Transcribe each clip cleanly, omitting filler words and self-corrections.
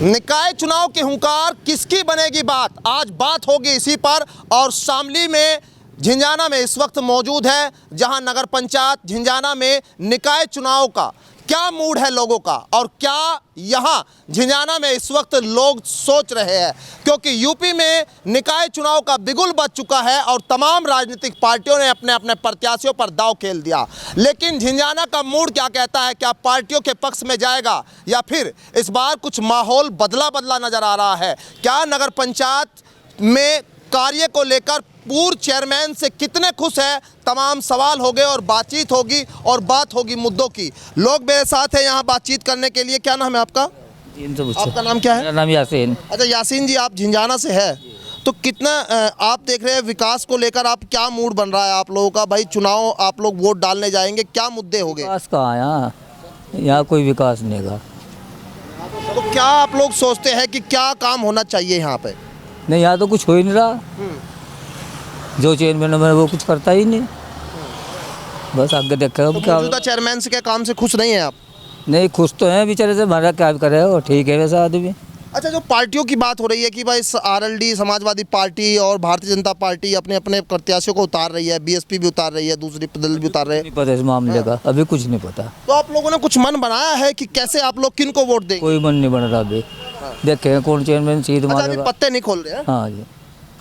निकाय चुनाव की हुंकार, किसकी बनेगी बात, आज बात होगी इसी पर। और शामली में, झिंझाना में इस वक्त मौजूद है, जहां नगर पंचायत झिंझाना में निकाय चुनाव का क्या मूड है लोगों का, और क्या यहां झिंझाना में इस वक्त लोग सोच रहे हैं, क्योंकि यूपी में निकाय चुनाव का बिगुल बज चुका है और तमाम राजनीतिक पार्टियों ने अपने अपने प्रत्याशियों पर दांव खेल दिया। लेकिन झिंझाना का मूड क्या कहता है, क्या पार्टियों के पक्ष में जाएगा या फिर इस बार कुछ माहौल बदला बदला नजर आ रहा है। क्या नगर पंचायत में कार्य को लेकर पूर्व चेयरमैन से कितने खुश है, तमाम सवाल हो गए और बातचीत होगी और बात होगी मुद्दों की। लोग मेरे साथ हैं यहाँ बातचीत करने के लिए। क्या नाम है आपका? आपका नाम क्या है? मेरा नाम यासीन। अच्छा यासीन जी, आप झिंझाना से है, तो कितना आप देख रहे हैं विकास को लेकर, आप क्या मूड बन रहा है आप लोगों का? भाई चुनाव आप लोग वोट डालने जाएंगे, क्या मुद्दे हो गए? विकास कहाँ यहाँ कोई विकास नहीं है। तो क्या आप लोग सोचते हैं कि क्या काम होना चाहिए यहाँ पे? नहीं, यहाँ तो कुछ हो ही नहीं रहा। जो चेयरमैन है वो कुछ करता ही नहीं, बस आगे देखा तो क्या। मौजूदा चेयरमैन से के काम से खुश नहीं है आप? नहीं, खुश तो हैं बेचारे से, हमारा क्या करे, वो ठीक है वैसा आदमी। अच्छा, जो पार्टियों की बात हो रही है कि भाई आरएलडी समाजवादी पार्टी और भारतीय जनता पार्टी अपने अपने प्रत्याशियों को उतार रही है, बीएसपी भी उतार रही है, दूसरी दल भी उतार रहे हैं, नहीं पता इस मामले का, अभी कुछ नहीं पता। तो आप लोगों ने कुछ मन बनाया है कि कैसे आप लोग किन को वोट देंगे? कोई मन नहीं बन रहा अभी, देखेंगे कौन चेयरमैन सीट अच्छा, अभी मारेगा। पत्ते नहीं खोल रहे हैं? हाँ जी,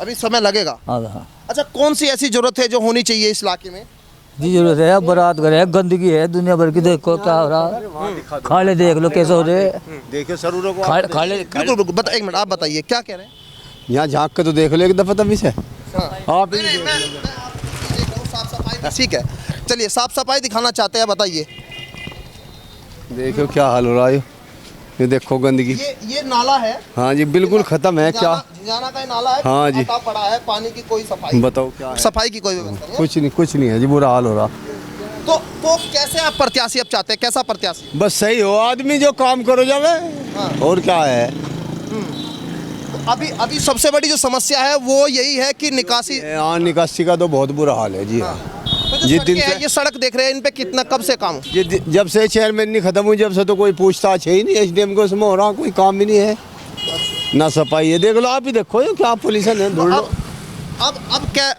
अभी समय लगेगा। हाँ अच्छा, कौन सी ऐसी जरूरत है जो होनी चाहिए इस इलाके में? जी जरूरत है। बारात घर है, गंदगी है दुनिया भर की, देखो क्या हो रहा। खाले देख लो कैसे हो रहे, देखिए सरूरों को खाले बिल्कुल बिल्कुल, एक मिनट आप बताइए क्या कह रहे हैं? यहाँ झांक के तो देख लो एक दफा तभी से। आप साफ सफाई ठीक है, चलिए साफ सफाई दिखाना चाहते हैं, बताइए। देखो क्या हाल हो रहा है, ये देखो गंदगी। ये नाला है? हाँ जी, बिल्कुल खत्म है। क्या झिंझाना का ये नाला है? हाँ जी, पड़ा है, पानी की कोई सफाई, बताओ क्या है? सफाई की कोई व्यवस्था नहीं है? कुछ नहीं है जी, बुरा हाल हो रहा। तो कैसे आप प्रत्याशी अब चाहते हैं, कैसा प्रत्याशी? बस सही हो, आदमी जो काम करो जावे। हाँ। और क्या है? तो अभी सबसे बड़ी जो समस्या है वो यही है कि निकासी। हाँ, निकासी का तो बहुत बुरा हाल है जी। तो जो जिस दिन सड़कें हैं, से ये सड़क देख रहे हैं, इन पे कितना कब से काम? जब से चेयरमैन नहीं खत्म हुई, जब से तो कोई पूछताछ है ही नहीं। एसडीएम को उसमें हो रहा, कोई काम ही नहीं है, ना सफाई है। देख लो आप ही, देखो ये क्या पोल्यूशन है, ढूंढ लो।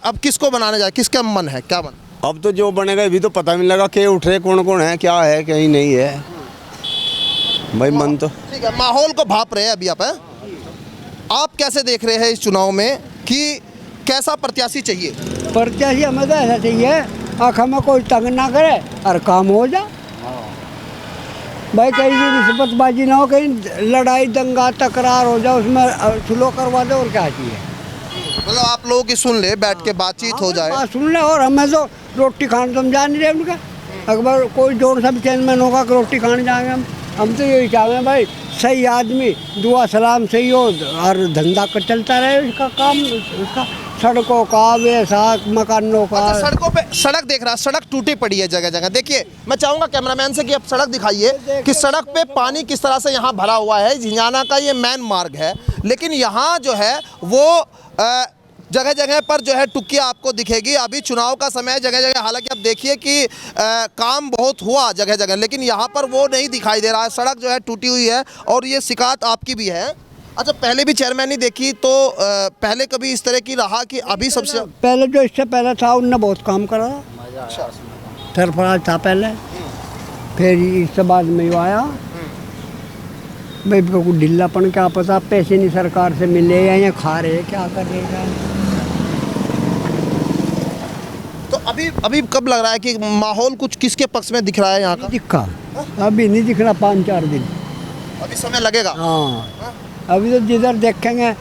अब किसको बनाने जाए, किसका मन है, क्या मन? अब तो जो बनेगा अभी तो पता नहीं लगा के उठ रहे, कौन कौन है, क्या है, कहीं नहीं है भाई। मन तो ठीक है, माहौल को भाप रहे हैं अभी आप, हैं? आप कैसे देख रहे हैं इस चुनाव में कि कैसा प्रत्याशी चाहिए? प्रत्याशी हमें तो ऐसा चाहिए, आँख में कोई तंग ना करे और काम हो जा। भाई कहीं भी रिश्वतबाजी ना हो, कहीं लड़ाई दंगा तकरार हो जाए, उसमें स्लो करवा दे, और क्या चाहिए। मतलब आप लोगों की सुन ले, बैठ के बातचीत हो जाए। बात सुन ले, और हमें तो रोटी खाने समझा नहीं रहे उनका। अकबर कोई जोर सब चेयरमैन होगा कि रोटी खाने जाएंगे हम तो यही चाहेंगे भाई, सही आदमी दुआ सलाम सही हो और धंधा कर चलता रहे, उसका काम, उसका सड़कों का, वैसा मकानों का। अच्छा, सड़कों पे सड़क देख रहा, सड़क टूटी पड़ी है जगह जगह। देखिए, मैं चाहूंगा कैमरामैन से कि आप सड़क दिखाइए कि सड़क पे पानी किस तरह से यहाँ भरा हुआ है। झिंझाना का ये मेन मार्ग है, लेकिन यहाँ जो है वो जगह जगह पर जो है टुक्कियाँ आपको दिखेगी। अभी चुनाव का समय है, जगह जगह हालांकि आप देखिए कि काम बहुत हुआ जगह जगह, लेकिन यहाँ पर वो नहीं दिखाई दे रहा है। सड़क जो है टूटी हुई है और ये शिकायत आपकी भी है। अच्छा, पहले भी चेयरमैन नहीं देखी तो पहले कभी इस तरह की रहा कि अभी सबसे पहले जो इससे पहले था उनने बहुत काम करा, सरफराज था पहले, फिर इसके बाद में वो आया। भाई को ढिल्लापन क्या पता, पैसे नहीं सरकार से मिले या ये खा रहे, क्या कर रहे हैं। तो अभी कब लग रहा है कि माहौल कुछ किसके पक्ष में दिख रहा है यहाँ का? दिखा अभी नहीं दिख रहा, 5-4 दिन अभी समय लगेगा। हाँ, अभी तो जिधर देखेंगे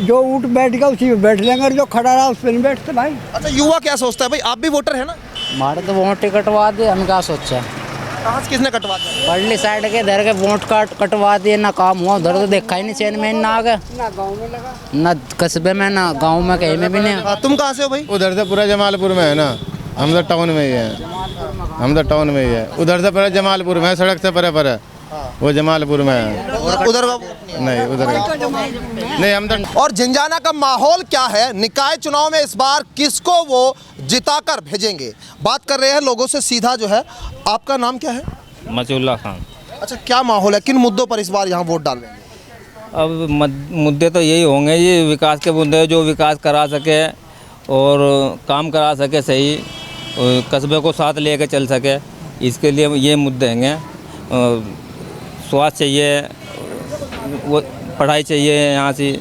जो उठ बैठ गया उसी में बैठ लेंगे, और जो खड़ा रहा उस पर नहीं बैठते भाई। अच्छा, युवा क्या सोचता है? भाई आप भी वोटर है ना? हमारे तो वोट कटवा दे, हम क्या सोचा। कहाँ से किसने कटवा दिया? पढ़ली साइड के इधर के वोट कटवा दिए, ना काम हुआ, उधर तो देखा ही नहीं चेयरमैन ना आगे, ना गाँव में लगा, ना कस्बे में, ना गांव में, कहीं में भी नहीं। हाँ, तुम कहाँ से हो भाई? उधर से पूरा जमालपुर में है ना, हम तो टाउन में ही है, हम तो टाउन में ही है। उधर से पूरा जमालपुर में है, सड़क से परे परे वो जमालपुर में है। उधर नहीं, उधर नहीं, हम तो। और झिंझाना का माहौल क्या है, निकाय चुनाव में इस बार किसको वो जिताकर भेजेंगे, बात कर रहे हैं लोगों से सीधा जो है। आपका नाम क्या है? मचुल्ला खान। अच्छा, क्या माहौल है, किन मुद्दों पर इस बार यहाँ वोट डालेंगे? अब मुद्दे तो यही होंगे, ये विकास के मुद्दे, जो विकास करा सके और काम करा सके सही, और कस्बे को साथ लेकर चल सके, इसके लिए ये मुद्दे हैं। स्वास्थ्य चाहिए, वो पढ़ाई चाहिए, यहाँ से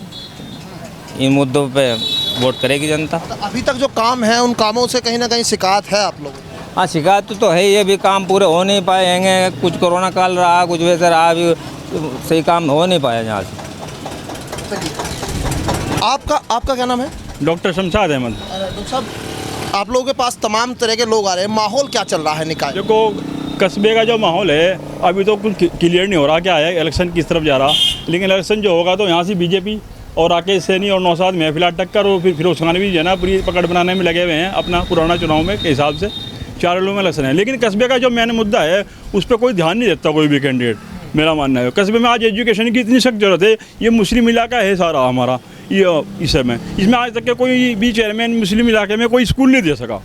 इन मुद्दों पे वोट करेगी जनता। तो अभी तक जो काम है उन कामों से कहीं ना कहीं शिकायत है आप लोगों को? हाँ, शिकायत तो है ही, अभी काम पूरे हो नहीं पाए हैं। कुछ कोरोना काल रहा, कुछ वैसे रहा, अभी सही काम हो नहीं पाया यहाँ से। आपका क्या नाम है? डॉक्टर शमशाद अहमद। डॉक्टर साहब, आप लोगों के पास तमाम तरह के लोग आ रहे हैं, माहौल क्या चल रहा है निकाय? देखो, कस्बे का जो माहौल है अभी तो कुछ क्लियर नहीं हो रहा क्या है, इलेक्शन किस तरफ जा रहा, लेकिन इलेक्शन जो होगा तो यहाँ से बीजेपी और राकेश सैनी और नौशाद महफिला टक्कर, और फिर फिरोज खान भी जो है ना पूरी पकड़ बनाने में लगे हुए हैं अपना पुराना चुनाव में के हिसाब से। 4 लोगों में इलेक्शन है, लेकिन कस्बे का जो मेन मुद्दा है उस पर कोई ध्यान नहीं देता कोई भी कैंडिडेट, मेरा मानना है। कस्बे में आज एजुकेशन की इतनी सख्त जरूरत है, ये मुस्लिम इलाका है सारा हमारा, ये इस समय इसमें आज तक के कोई भी चेयरमैन मुस्लिम इलाके में कोई स्कूल नहीं दे सका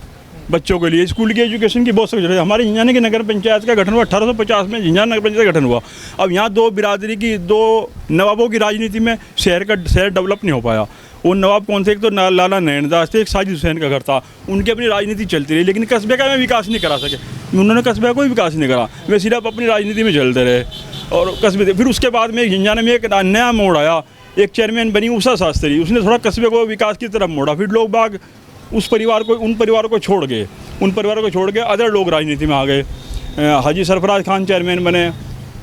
बच्चों के लिए। स्कूल की एजुकेशन की बहुत सख्त जरूरत है। हमारे झिंझाने की नगर पंचायत का गठन हुआ 1850 में, झिंझाना नगर पंचायत का गठन हुआ। अब यहाँ 2 बिरादरी की 2 नवाबों की राजनीति में शहर डेवलप नहीं हो पाया। वो नवाब कौन से, एक तो लाला नैनदास थे, एक साजिद हुसैन का घर था, उनकी अपनी राजनीति चलती रही, लेकिन कस्बे का में विकास नहीं करा सके। उन्होंने कस्बे का कोई विकास नहीं करा, वे सिर्फ अपनी राजनीति में चलते रहे। और कस्बे फिर उसके बाद में झिंझाने में एक नया मोड़ आया, एक चेयरमैन बनी उषा शास्त्री, उसने थोड़ा कस्बे को विकास की तरफ मोड़ा। फिर लोग बाग उन परिवारों को छोड़ के अदर लोग राजनीति में आ गए। हाजी सरफराज खान चेयरमैन बने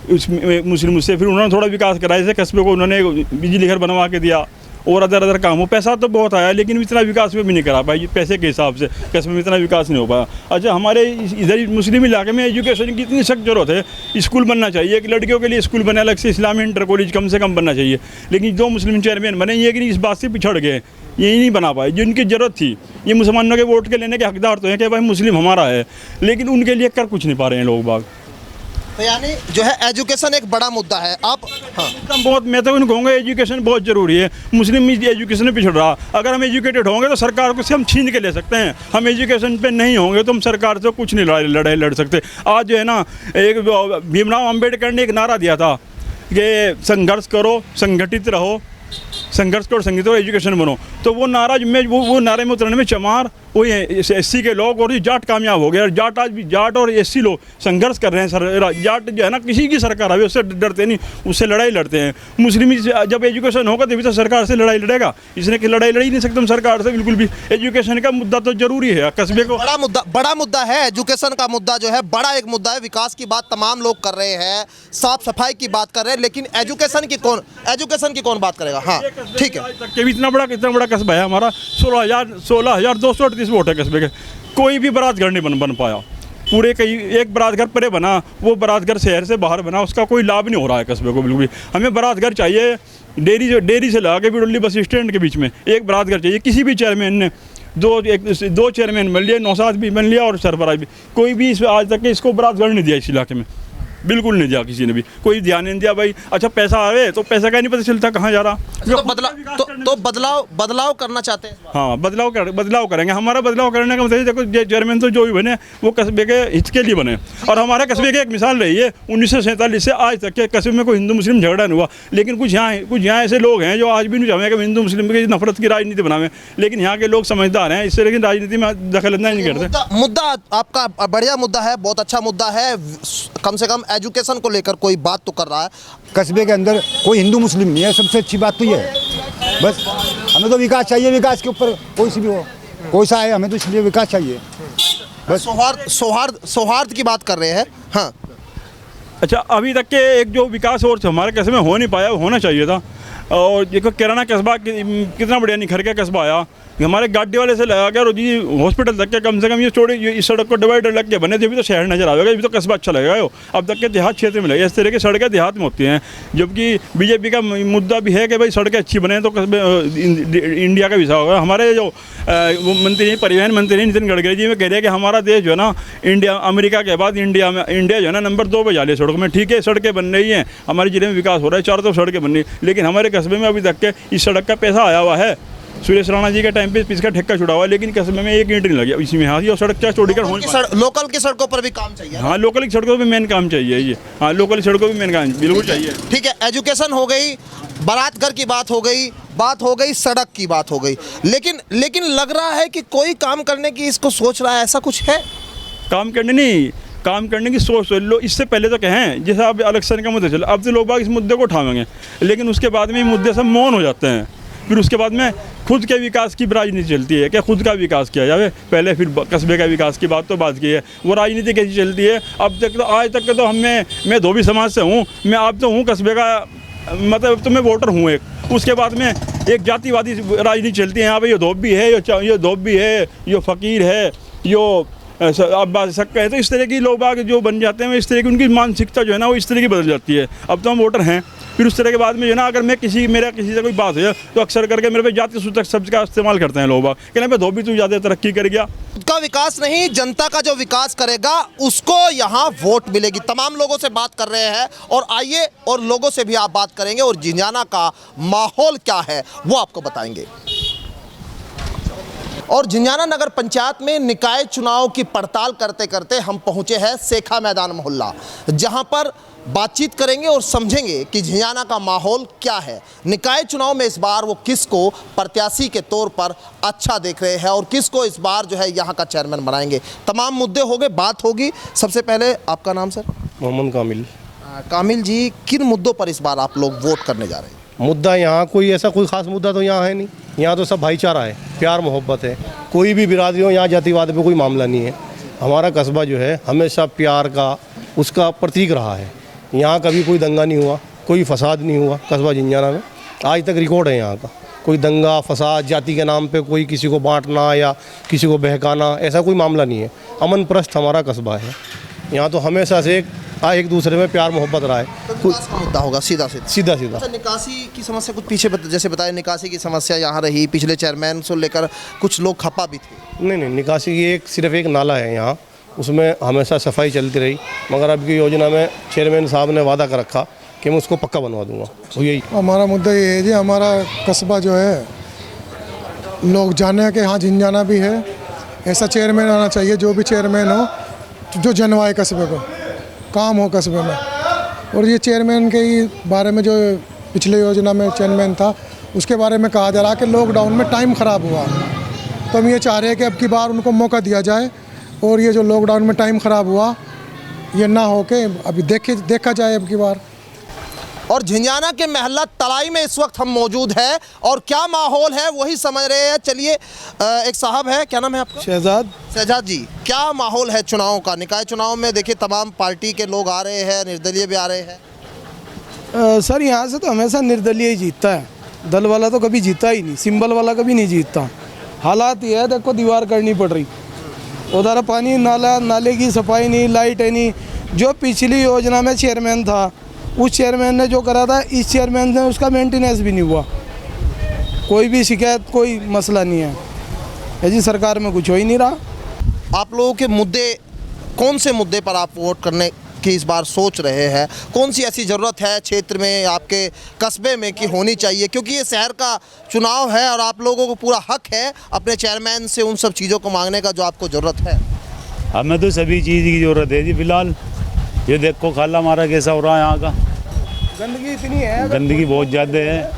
उस मुस्लिम से, फिर उन्होंने थोड़ा विकास करा, जैसे कस्बे को उन्होंने बिजली घर बनवा के दिया और अदर काम हो। पैसा तो बहुत आया, लेकिन इतना विकास में भी नहीं करा पाई, पैसे के हिसाब से कस्बे में इतना विकास नहीं हो पाया। अच्छा, हमारे इधर मुस्लिम इलाके में एजुकेशन की इतनी सख्त जरूरत है, स्कूल बनना चाहिए, कि लड़कियों के लिए स्कूल बने अलग से, इस्लामी इंटर कॉलेज कम से कम बनना चाहिए। लेकिन 2 मुस्लिम चेयरमैन बने, ये कि इस बात से पिछड़ गए, यही नहीं बना पाए जिनकी ज़रूरत थी। ये मुसलमानों के वोट के लेने के हकदार तो हैं कि भाई मुस्लिम हमारा है, लेकिन उनके लिए कर कुछ नहीं पा रहे हैं लोग बाग। तो यानी जो है एजुकेशन एक बड़ा मुद्दा है। आप हाँ, बहुत, मैं तो कहूँगा एजुकेशन बहुत ज़रूरी है। मुस्लिम एजुकेशन में पिछड़ रहा, अगर हम एजुकेटेड होंगे तो सरकार को से हम छीन के ले सकते हैं। हम एजुकेशन पे नहीं होंगे तो हम सरकार से कुछ नहीं लड़ाई लड़ सकते। आज जो है ना, एक भीमराव अम्बेडकर ने एक नारा दिया था कि संघर्ष करो, संगठित रहो, संघर्ष करो, संगठित और एजुकेशन बनो। तो वो नारा में वो नारे में उतरने में चमार, वो एससी के लोग और जाट कामयाब हो गए। और जाट आज भी, जाट और एससी लोग संघर्ष कर रहे हैं। जाट जो है ना, किसी की सरकार अभी उससे डरते नहीं, उससे लड़ाई लड़ते हैं। मुस्लिम जब एजुकेशन होगा तभी तो सरकार से लड़ाई लड़ेगा, इसने कि लड़ाई लड़ ही नहीं सकते हम सरकार से बिल्कुल भी। एजुकेशन का मुद्दा तो जरूरी है कस्बे को, बड़ा मुद्दा है। एजुकेशन का मुद्दा जो है बड़ा एक मुद्दा है। विकास की बात तमाम लोग कर रहे हैं, साफ सफाई की बात कर रहे हैं, लेकिन एजुकेशन की कौन बात करेगा? हाँ ठीक है, इतना बड़ा कस्बा है हमारा। 16,238 वोट है कस्बे के। कोई भी बारात घर नहीं बन पाया पूरे। कई एक बारात घर परे बना, वो बारात घर शहर से बाहर बना, उसका कोई लाभ नहीं हो रहा है कस्बे को बिल्कुल भी। हमें बारात घर चाहिए डेयरी से लगा के बिडोली बस स्टैंड के बीच में एक बारात घर चाहिए। किसी भी चेयरमैन ने 2 चेयरमैन बन लिए, नौशाद भी बन लिया और सरफराज भी, कोई भी आज तक इसको बारात घर नहीं दिया इस इलाके में, बिल्कुल नहीं दिया किसी ने भी, कोई ध्यान नहीं दिया। भाई अच्छा, पैसा आवे तो पैसा का नहीं पता चलता कहाँ जा रहा। तो बदलाव करना चाहते हैं। हाँ, बदलाव करेंगे। हमारा बदलाव करने का मतलब देखो, चेयरमैन तो जो भी बने वो कस्बे के हित के लिए बने। और हमारे कस्बे की एक मिसाल रही है, 1947 से आज तक के कस्बे में कोई हिंदू मुस्लिम झगड़ा नहीं हुआ। लेकिन कुछ यहाँ ऐसे लोग हैं जो आज भी नहीं चाहेंगे कि हिंदू मुस्लिम की नफरत की राजनीति बनावे, लेकिन यहाँ के लोग समझदार हैं, इससे लेकिन राजनीति में दखलंदाजी नहीं करते। मुद्दा आपका बढ़िया मुद्दा है, बहुत अच्छा मुद्दा है। कम से कम एजुकेशन को लेकर कोई बात तो कर रहा है। कस्बे के अंदर कोई हिंदू मुस्लिम नहीं है, सबसे अच्छी बात तो ये है। बस हमें तो विकास चाहिए, विकास के ऊपर कोई सी भी हो, कोई सा है, हमें तो इसलिए विकास चाहिए। बस सौहार्द की बात कर रहे हैं। हाँ, अच्छा, अभी तक के एक जो विकास और हमारे कस्बे में हो नहीं पाया, होना चाहिए था। और देखो किराना कस्बा कितना बढ़िया निखर के कस्बा आया। हमारे गाड़ी वाले से लगा गया रोजी हॉस्पिटल तक के, कम से कम ये छोड़े इस सड़क को डिवाइडर लग के बने थे, अभी तो शहर नजर आएगा, अभी तो कस्बा अच्छा लगेगा। अब तक के देहात क्षेत्र में लगे, इस तरह की सड़कें देहात में होती हैं। जबकि बीजेपी का मुद्दा भी है कि भाई सड़कें अच्छी बने तो कस्बे इंडिया का विषय होगा। हमारे जो मंत्री परिवहन मंत्री नितिन गडकरी जी में कह रहे हैं कि हमारा देश जो है ना, इंडिया अमेरिका के बाद इंडिया जो है ना नंबर 2 पे जा रही है सड़कों में। ठीक है, सड़कें बन रही हैं, हमारे जिले में विकास हो रहा है, चारों तरफ सड़कें बन रही, लेकिन हमारे कस्बे में अभी तक के इस सड़क का पैसा आया हुआ है सुरेश राणा जी के टाइम पे इसका ठेका छुड़ा हुआ है, लेकिन कस्बे में एक ईंट नहीं लगी इसमें। हाँ, ये सड़क क्या चौड़ीकरण होनी लोकल की सड़कों पर भी काम चाहिए। हाँ, लोकल की सड़कों पे मेन काम चाहिए ये। हाँ, लोकल सड़कों पे मेन काम बिल्कुल चाहिए। ठीक है, एजुकेशन हो गई, बारात घर की बात हो गई, सड़क की बात हो गई, लेकिन लग रहा है कि कोई काम करने की इसको सोच रहा है, ऐसा कुछ है? काम करने की सोच लो। इससे पहले तो कहें, जैसे अब इलेक्शन का मुद्दा चला, अब तो लोग बाग इस मुद्दे को उठावेंगे, लेकिन उसके बाद में ये मुद्दे सब मौन हो जाते हैं। फिर उसके बाद में खुद के विकास की राजनीति चलती है, क्या खुद का विकास किया जाए पहले, फिर कस्बे का विकास की बात तो बात की है। वो राजनीति कैसी चलती है अब तक तो, आज तक तो मैं धोबी समाज से हूँ, मैं अब तो हूँ कस्बे का, मतलब तो मैं वोटर हूँ एक। उसके बाद में एक जातिवादी राजनीति चलती है। यहाँ पे ये धोबी है, ये धोबी है, ये फ़कीर है, यो अब सकते हैं। तो इस तरह की लोग बाग जो बन जाते हैं, इस तरह की उनकी मानसिकता जो है ना वो इस तरह की बदल जाती है। अब तो हम वोटर हैं, फिर उस तरह के बाद में जो है ना, अगर मैं मेरा किसी से कोई बात हो तो अक्सर करके मेरे पे जाति सूचक शब्द का इस्तेमाल करते हैं लोग बाग, कहने पे धोबी तू ज़्यादा तरक्की कर गया। खुद का विकास नहीं, जनता का जो विकास करेगा उसको यहाँ वोट मिलेगी। तमाम लोगों से बात कर रहे हैं और आइए और लोगों से भी आप बात करेंगे और झिंझाना का माहौल क्या है वो आपको बताएंगे। और झिंझाना नगर पंचायत में निकाय चुनाव की पड़ताल करते करते हम पहुंचे हैं सेखा मैदान मोहल्ला, जहां पर बातचीत करेंगे और समझेंगे कि झिंझाना का माहौल क्या है। निकाय चुनाव में इस बार वो किसको प्रत्याशी के तौर पर अच्छा देख रहे हैं और किसको इस बार जो है यहाँ का चेयरमैन बनाएंगे। तमाम मुद्दे हो गए, बात होगी। सबसे पहले आपका नाम सर? मोहम्मद कामिल। कामिल जी, किन मुद्दों पर इस बार आप लोग वोट करने जा रहे हैं? मुद्दा यहाँ कोई ख़ास मुद्दा तो यहाँ है नहीं। यहाँ तो सब भाईचारा है, प्यार मोहब्बत है, कोई भी बिरादरी हो, यहाँ जातिवाद पे कोई मामला नहीं है। हमारा कस्बा जो है हमेशा प्यार का उसका प्रतीक रहा है। यहाँ कभी कोई दंगा नहीं हुआ, कोई फसाद नहीं हुआ कस्बा झिंझाना में, आज तक रिकॉर्ड है यहाँ का। कोई दंगा फसाद जाति के नाम पे कोई किसी को बांटना या किसी को बहकाना, ऐसा कोई मामला नहीं है। अमन प्रस्त हमारा कस्बा है। यहाँ तो हमेशा से एक दूसरे में प्यार मोहब्बत रहा है। तो मुद्दा होगा सीधा। अच्छा, निकासी की समस्या कुछ पीछे जैसे बताया, निकासी की समस्या यहाँ रही, पिछले चेयरमैन से लेकर कुछ लोग खपा भी थे। नहीं, निकासी की सिर्फ एक नाला है यहाँ, उसमें हमेशा सफाई चलती रही, मगर अब की योजना में चेयरमैन साहब ने वादा कर रखा कि मैं उसको पक्का बनवा दूंगा। तो यही हमारा मुद्दा ये है जी, हमारा कस्बा जो है लोग जाने कि हाँ झिंझाना भी है, ऐसा चेयरमैन आना चाहिए जो भी चेयरमैन हो, जो जनवाए कस्बे को, काम हो कस्बे में। और ये चेयरमैन के ही बारे में जो पिछले योजना में चेयरमैन था उसके बारे में कहा जा रहा है कि लॉकडाउन में टाइम ख़राब हुआ, तो हम ये चाह रहे हैं कि अब की बार उनको मौका दिया जाए और ये जो लॉकडाउन में टाइम ख़राब हुआ ये ना हो के अभी देखा जाए अब की बार। और झिंझाना के महल्ला तलाई में इस वक्त हम मौजूद है और क्या माहौल है वही समझ रहे हैं। चलिए, एक साहब है, क्या नाम है आपका? शहजाद जी, क्या माहौल है चुनाव का? निकाय चुनाव में देखिए तमाम पार्टी के लोग आ रहे हैं, निर्दलीय भी आ रहे हैं। सर यहाँ से तो हमेशा निर्दलीय ही जीतता है, दल वाला तो कभी जीता ही नहीं, सिंबल वाला कभी नहीं जीतता। हालात ये है, देखो दीवार करनी पड़ रही, उधर पानी नाले की सफाई नहीं, लाइट है नहीं। जो पिछली योजना में चेयरमैन था उस चेयरमैन ने जो करा था, इस चेयरमैन ने उसका मेंटेनेंस भी नहीं हुआ। कोई भी शिकायत, कोई मसला नहीं है जी, सरकार में कुछ हो ही नहीं रहा। आप लोगों के मुद्दे, कौन से मुद्दे पर आप वोट करने की इस बार सोच रहे हैं? कौन सी ऐसी ज़रूरत है क्षेत्र में, आपके कस्बे में कि होनी चाहिए? क्योंकि ये शहर का चुनाव है और आप लोगों को पूरा हक है अपने चेयरमैन से उन सब चीज़ों को मांगने का जो आपको ज़रूरत है। हमें तो सभी चीज़ की ज़रूरत है जी। फिलहाल ये देखो खाला हमारा कैसा हो रहा है, यहाँ का गंदगी इतनी है, गंदगी बहुत ज़्यादा है।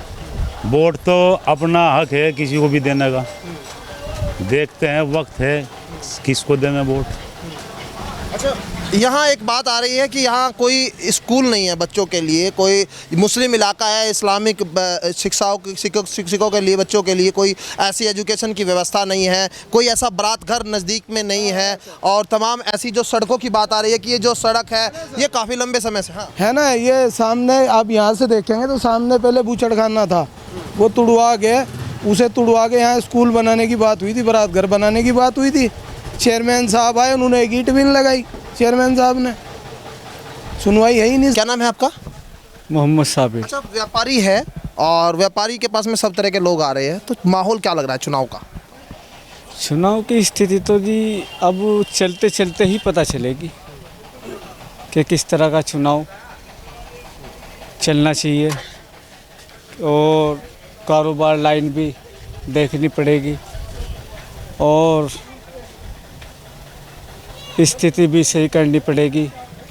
वोट तो अपना हक है किसी को भी देने का, देखते हैं वक्त है किसको दें वोट। अच्छा, यहाँ एक बात आ रही है कि यहाँ कोई स्कूल नहीं है बच्चों के लिए, कोई मुस्लिम इलाका है, इस्लामिक शिक्षकों के लिए, बच्चों के लिए कोई ऐसी एजुकेशन की व्यवस्था नहीं है, कोई ऐसा बारात घर नज़दीक में नहीं है, और तमाम ऐसी जो सड़कों की बात आ रही है कि ये जो सड़क है ये काफ़ी लंबे समय से है ना। ये सामने आप यहाँ से देखेंगे तो सामने पहले बूचड़खाना था, वो तुड़वा के, उसे तुड़वा के यहाँ स्कूल बनाने की बात हुई थी, बारात घर बनाने की बात हुई थी। चेयरमैन साहब आए, उन्होंने एक ईंट भी नहीं लगाई, चेयरमैन साहब ने सुनवाई है ही नहीं। क्या नाम है आपका? मोहम्मद साबिर। अच्छा, व्यापारी है और व्यापारी के पास में सब तरह के लोग आ रहे हैं, तो माहौल क्या लग रहा है चुनाव का? चुनाव की स्थिति तो जी अब चलते चलते ही पता चलेगी कि किस तरह का चुनाव चलना चाहिए। और कारोबार लाइन भी देखनी पड़ेगी और स्थिति भी सही करनी पड़ेगी।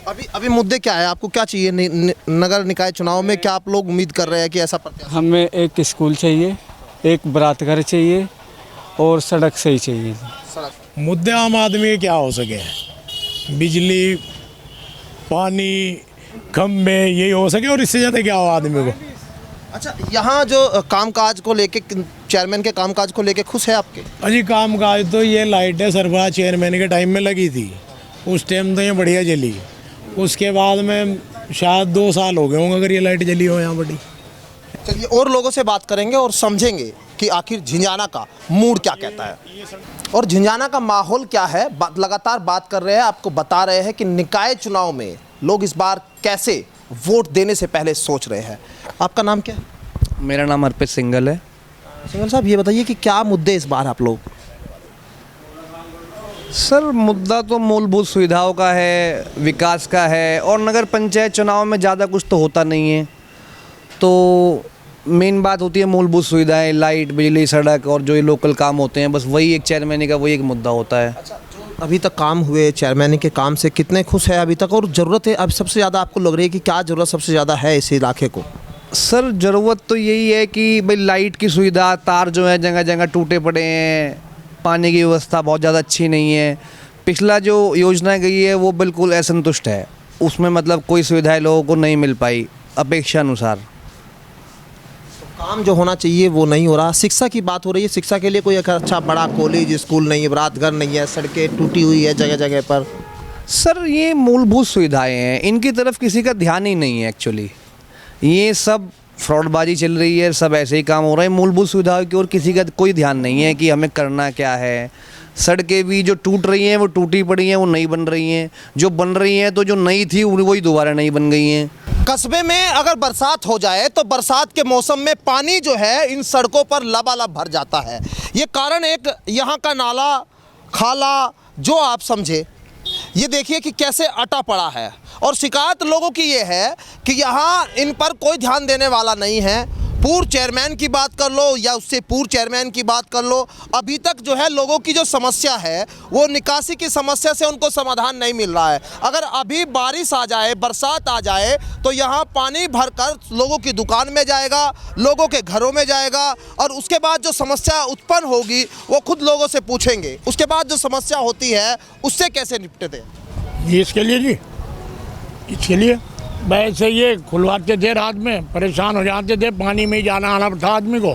अभी अभी मुद्दे क्या है, आपको क्या चाहिए नगर निकाय चुनाव में? क्या आप लोग उम्मीद कर रहे हैं कि ऐसा प्रत्याशी? हमें एक स्कूल चाहिए, एक बारात घर चाहिए और सड़क सही चाहिए। मुद्दे आम आदमी के क्या हो सके, बिजली, पानी, खम्भे, यही हो सके और इससे ज़्यादा क्या हो आदमी को। अच्छा, यहाँ जो कामकाज को लेके, चेयरमैन के कामकाज को लेके खुश है आपके? अजी कामकाज तो ये लाइटें सरबराह चेयरमैन के टाइम में लगी थी, उस टाइम तो ये बढ़िया जली। उसके बाद में शायद 2 साल हो गए होंगे अगर ये लाइट जली हो यहाँ बड़ी। चलिए और लोगों से बात करेंगे और समझेंगे कि आखिर झिंझाना का मूड क्या कहता है और झिंझाना का माहौल क्या है। लगातार बात कर रहे हैं, आपको बता रहे हैं कि निकाय चुनाव में लोग इस बार कैसे वोट देने से पहले सोच रहे हैं। आपका नाम क्या है? मेरा नाम अर्पित सिंघल है। सिंघल साहब, ये बताइए कि क्या मुद्दे इस बार आप लोग? सर, मुद्दा तो मूलभूत सुविधाओं का है, विकास का है, और नगर पंचायत चुनाव में ज़्यादा कुछ तो होता नहीं है। तो मेन बात होती है मूलभूत सुविधाएं, लाइट, बिजली, सड़क और जो ये लोकल काम होते हैं, बस वही एक चेयरमैन का वही एक मुद्दा होता है। अच्छा, अभी तक काम हुए चेयरमैन के काम से कितने खुश है अभी तक, और ज़रूरत है अब सबसे ज़्यादा आपको लग रही है कि क्या ज़रूरत सबसे ज़्यादा है इस इलाके को? सर, ज़रूरत तो यही है कि भाई लाइट की सुविधा, तार जो है जगह जगह टूटे पड़े हैं, पानी की व्यवस्था बहुत ज़्यादा अच्छी नहीं है। पिछला जो योजना गई है वो बिल्कुल असंतुष्ट है, उसमें मतलब कोई सुविधाएं लोगों को नहीं मिल पाई अपेक्षा अनुसार। काम जो होना चाहिए वो नहीं हो रहा। शिक्षा की बात हो रही है, शिक्षा के लिए कोई एक अच्छा बड़ा कॉलेज, स्कूल नहीं है, बारात घर नहीं है, सड़कें टूटी हुई है जगह जगह पर। सर, ये मूलभूत सुविधाएं हैं, इनकी तरफ किसी का ध्यान ही नहीं है। एक्चुअली ये सब फ्रॉडबाजी चल रही है, सब ऐसे ही काम हो रहा है। मूलभूत सुविधाओं की ओर किसी का कोई ध्यान नहीं है कि हमें करना क्या है। सड़कें भी जो टूट रही हैं वो टूटी पड़ी हैं, वो नहीं बन रही हैं। जो बन रही हैं तो जो नई थी वही दोबारा नहीं बन गई हैं। कस्बे में अगर बरसात हो जाए तो बरसात के मौसम में पानी जो है इन सड़कों पर लबालब भर जाता है। ये कारण एक यहाँ का नाला, खाला जो आप समझे, ये देखिए कि कैसे अटा पड़ा है। और शिकायत लोगों की ये है कि यहाँ इन पर कोई ध्यान देने वाला नहीं है। पूर्व चेयरमैन की बात कर लो या उससे पूर्व चेयरमैन की बात कर लो, अभी तक जो है लोगों की जो समस्या है वो निकासी की समस्या से उनको समाधान नहीं मिल रहा है। अगर अभी बारिश आ जाए, बरसात आ जाए तो यहाँ पानी भरकर लोगों की दुकान में जाएगा, लोगों के घरों में जाएगा, और उसके बाद जो समस्या उत्पन्न होगी वो खुद लोगों से पूछेंगे। उसके बाद जो समस्या होती है उससे कैसे निपटते हैं? ये इसके लिए वैसे ये खुलवाते थे, रात में परेशान हो जाते थे, पानी में ही जाना आना था आदमी को,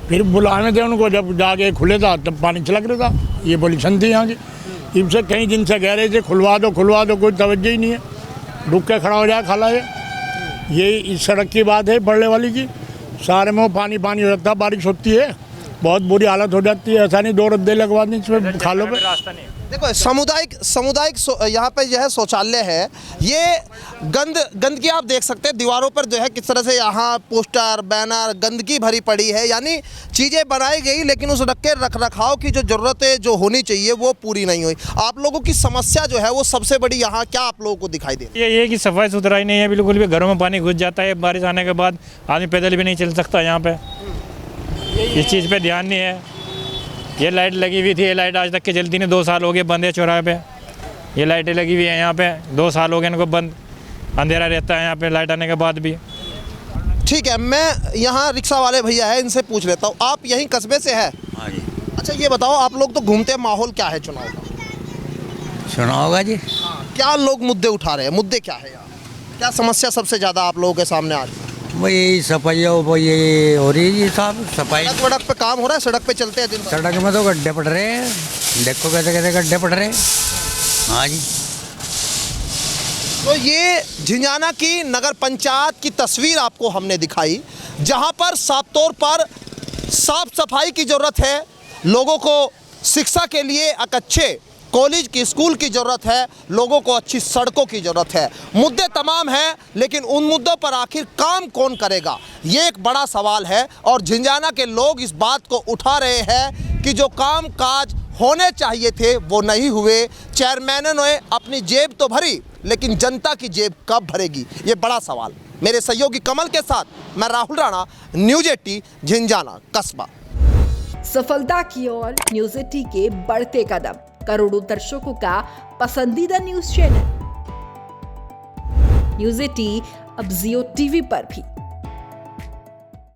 फिर बुलाने थे उनको, जब जाके खुले था तब पानी छलक रहा था। ये पोजीशन थी यहाँ की। इनसे कई दिन से कह रहे थे खुलवा दो, कोई तवज्जो ही नहीं है, रुक के खड़ा हो जाए खाला। ये इस सड़क की बात है पड़ने वाली की, सारे में पानी हो जाता है, बारिश होती है, बहुत बुरी हालत हो जाती है। ऐसा नहीं 2 रद्दे लगवा दें इसमें खालों पे। देखो सामुदायिक यहाँ पे जो है शौचालय है, ये गंदगी आप देख सकते हैं दीवारों पर जो है किस तरह से यहाँ पोस्टर, बैनर, गंदगी भरी पड़ी है। यानी चीज़ें बनाई गई लेकिन उस रख रखाव की जो ज़रूरतें जो होनी चाहिए वो पूरी नहीं हुई। आप लोगों की समस्या जो है वो सबसे बड़ी यहाँ क्या आप लोगों को दिखाई दे? ये है कि सफाई सुथराई नहीं है बिल्कुल भी, घरों में पानी घुस जाता है, बारिश आने के बाद आदमी पैदल भी नहीं चल सकता यहाँ पे। इस चीज़ पे ध्यान नहीं है। ये लाइट लगी हुई थी, ये लाइट आज तक के जलती नहीं, 2 साल हो गए बंद है चौराहे पे। ये लाइटें लगी हुई हैं यहाँ पे, 2 साल हो गए इनको बंद, अंधेरा रहता है यहाँ पे लाइट आने के बाद भी। ठीक है, मैं यहाँ रिक्शा वाले भैया है, इनसे पूछ लेता हूँ। आप यहीं कस्बे से है? हाँ जी। अच्छा, ये बताओ आप लोग तो घूमते हैं, माहौल क्या है चुनाव का? चुनाव का जी क्या लोग मुद्दे उठा रहे हैं? मुद्दे क्या है यहाँ? क्या समस्या सबसे ज़्यादा आप लोगों के सामने आ रही है? वही सफाई वो ये हो रही है जी साहब, सफाई। सड़क पे काम हो रहा है, सड़क पे चलते हैं दिन भर। सड़क में तो गड्ढे पड़ रहे हैं, देखो कैसे कैसे गड्ढे पड़ रहे हैं। हाँ जी। तो ये झिंझाना की नगर पंचायत की तस्वीर आपको हमने दिखाई, जहां पर साफ तौर पर साफ सफाई की ज़रूरत है, लोगों को शिक्षा के लिए एक अच्छे कॉलेज की, स्कूल की ज़रूरत है, लोगों को अच्छी सड़कों की ज़रूरत है। मुद्दे तमाम हैं लेकिन उन मुद्दों पर आखिर काम कौन करेगा, ये एक बड़ा सवाल है। और झिंझाना के लोग इस बात को उठा रहे हैं कि जो काम काज होने चाहिए थे वो नहीं हुए। चेयरमैनों ने अपनी जेब तो भरी लेकिन जनता की जेब कब भरेगी, ये बड़ा सवाल। मेरे सहयोगी कमल के साथ मैं राहुल राणा, न्यूज़ 18 झिंझाना कस्बा। सफलता की ओर न्यूज़ 18 के बढ़ते कदम, करोड़ों दर्शकों का पसंदीदा न्यूज चैनल। न्यूज़ 18 अब जियो टीवी पर भी।